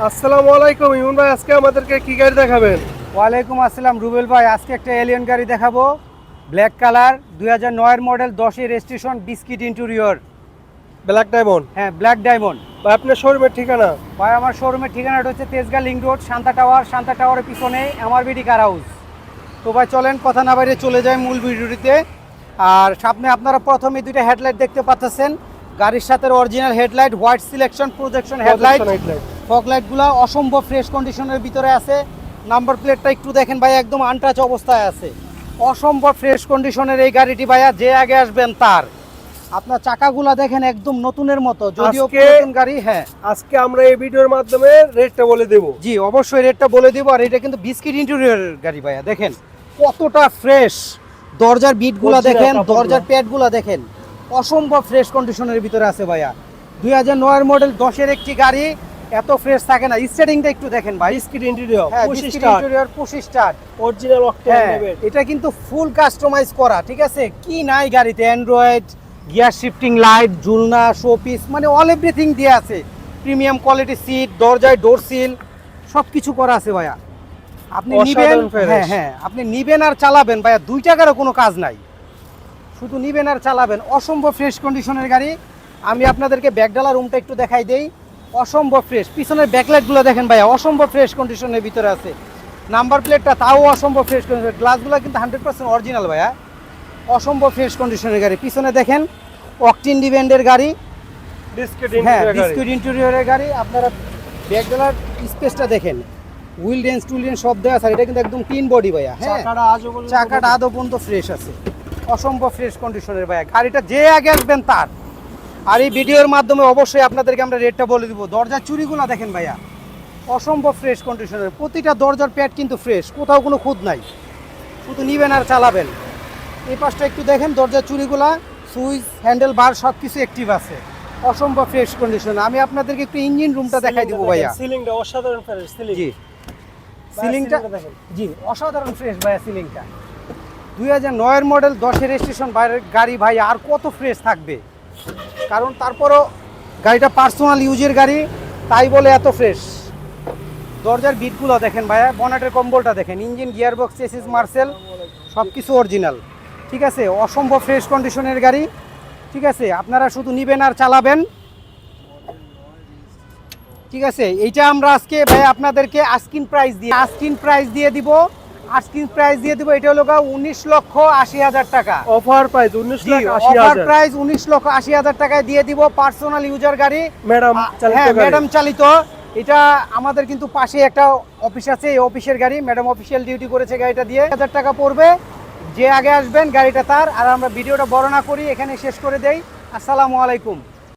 আসসালামু আলাইকুম ইমন ভাই, আজকে আমাদেরকে কি গাড়ি দেখাবেন? ওয়ালাইকুম আসসালাম রুবেল ভাই। আজকে একটা এলিয়ন গাড়ি দেখাবো, black colour, 2009 model, 10 registration, biscuit interior. Black diamond. হ্যাঁ, ব্ল্যাক ডায়মন্ড। ভাই আপনার শোরুমের ঠিকানা? ভাই আমার শোরুমের ঠিকানাটা হচ্ছে Tejgaon link road, Shanta tower. Shanta টাওয়ারের পিছনে এমআরবিডি কার হাউস। তো ভাই চলেন কথা না বাইরে চলে যায় মূল ভিডিওটিতে। আর সামনে আপনারা প্রথমে দুইটা হেডলাইট দেখতে পাচ্ছেন, গাড়ির সাথে original headlight, white selection projection headlight. Fog লাইটগুলো অসম্ভব ফ্রেশ কন্ডিশনের ভিতরে আছে। নাম্বার প্লেটটা একটু দেখেন ভাই, একদম আনটাচ অবস্থায় আছে। অসম্ভব ফ্রেশ কন্ডিশনের এই গাড়িটি ভাইয়া, যে আগে আসবেন তার। আপনার চাকাগুলা দেখেন একদম নতুনের মতো, যদিও নতুন গাড়ি। হ্যাঁ, আজকে আমরা এই ভিডিওর মাধ্যমে রেটটা বলে দেব। জি অবশ্যই রেটটা বলে দিব। আর এটা কিন্তু বিস্কিট ইন্টেরিয়রের গাড়ি ভাইয়া, দেখেন কতটা ফ্রেশ। দরজার বিটগুলা দেখেন, দরজার প্যাডগুলা দেখেন, অসম্ভব ফ্রেশ কন্ডিশনের ভিতরে আছে ভাইয়া। 2009 মডেল 10-এর একটি গাড়ি এত ফ্রেশ থাকে না। স্টার্টিংটা একটু দেখেন ভাই, বিস্কিট ইন্টেরিয়র, হ্যাঁ biscuit interior, push start, original octane নেবেন। এটা কিন্তু ফুল কাস্টমাইজ করা, ঠিক আছে? কি নাই গাড়িতে, অ্যান্ড্রয়েড, গিয়ার শিফটিং লাইট, ঝুলনা, শোপিস, মানে অল এভরিথিং দিয়ে আছে। প্রিমিয়াম কোয়ালিটি সিট, দরজায় ডোর সিল, সব কিছু করা আছে ভাইয়া। আপনি নিবেন, হ্যাঁ আপনি নিবেন আর চালাবেন ভাইয়া, 2 টাকারও কোনো কাজ নাই, শুধু নিবেন আর চালাবেন। অসম্ভব ফ্রেশ কন্ডিশনের গাড়ি। আমি আপনাদেরকে ব্যাকডালা রুমটা একটু দেখাই দেই। অসম্ভব ফ্রেশ, পিছনের ব্যাকলাইটগুলো দেখেন ভাইয়া, অসম্ভব ফ্রেশ কন্ডিশনের ভিতরে আছে। নাম্বার প্লেটটা তাও অসম্ভব ফ্রেশ কন্ডিশন, গ্লাসগুলো কিন্তু 100% অরিজিনাল ভাইয়া। অসম্ভব ফ্রেশ কন্ডিশনের গাড়ি। পিছনে দেখেন অকটিন ডিভেন্ডের গাড়ি, হ্যাঁ বিস্কিট ইন্টেরিয়রের গাড়ি। আপনারা ব্যাকডালার স্পেসটা দেখেন, হুইল রেঞ্জ টুল রেঞ্জ সব দেওয়া আছে। এটা কিন্তু একদম ক্লিন বডি ভাইয়া। হ্যাঁ, চাকাটা আদৌ পর্যন্ত ফ্রেশ আছে, অসম্ভব ফ্রেশ কন্ডিশনের ভাইয়া। গাড়িটা যে আগে আসবেন তার। আর এই ভিডিওর মাধ্যমে অবশ্যই আপনাদেরকে আমরা রেটটা বলে দিব। দরজার চুরিগুলো দেখেন ভাইয়া, অসম্ভব ফ্রেশ কন্ডিশনের। প্রতিটা দরজার প্যাড কিন্তু ফ্রেশ, কোথাও কোনো খুঁত নাই, শুধু নিবেন আর চালাবেন। এই পাশটা একটু দেখেন, দরজার চুরিগুলা, সুইচ, হ্যান্ডেল বার সব কিছু অ্যাক্টিভ আছে, অসম্ভব ফ্রেশ কন্ডিশন। আমি আপনাদেরকে একটু ইঞ্জিন রুমটা দেখাই দিব ভাইয়া। সিলিংটা অসাধারণ ফ্রেশ। জি সিলিংটা, জি অসাধারণ ফ্রেশ ভাইয়া সিলিংটা। 2009 মডেল, 10-এর রেজিস্ট্রেশন গাড়ি ভাই, আর কত ফ্রেশ থাকবে? কারণ তারপরও গাড়িটা পার্সোনাল ইউজের গাড়ি, তাই বলে এত ফ্রেশ। দরজার বিটগুলো দেখেন ভাইয়া, বনেটের কম্বলটা দেখেন, ইঞ্জিন, গিয়ারবক্স, চেসিস, মার্সেল সব কিছু অরিজিনাল, ঠিক আছে? অসম্ভব ফ্রেশ কন্ডিশনের গাড়ি, ঠিক আছে? আপনারা শুধু নিবেন আর চালাবেন, ঠিক আছে? এইটা আমরা আজকে ভাই আপনাদেরকে আস্কিং প্রাইস দিয়ে দিব। এটা হলো 19,80,000 টাকা। Offer price 19,80,000। অফার প্রাইস 19,80,000 টাকায় দিয়ে দিব। পার্সোনাল ইউজার গাড়ি, ম্যাডাম চালিত। হ্যাঁ ম্যাডাম চালিত। এটা আমাদের কিন্তু পাশে একটা অফিস আছে, এই অফিসের গাড়ি। ম্যাডাম অফিসিয়াল ডিউটি করেছে গাড়িটা দিয়ে। 1,000 টাকা পড়বে, যে আগে আসবেন গাড়িটা তার। আর আমরা ভিডিওটা বড় না করি, এখানে শেষ করে দেই। আসসালামু আলাইকুম।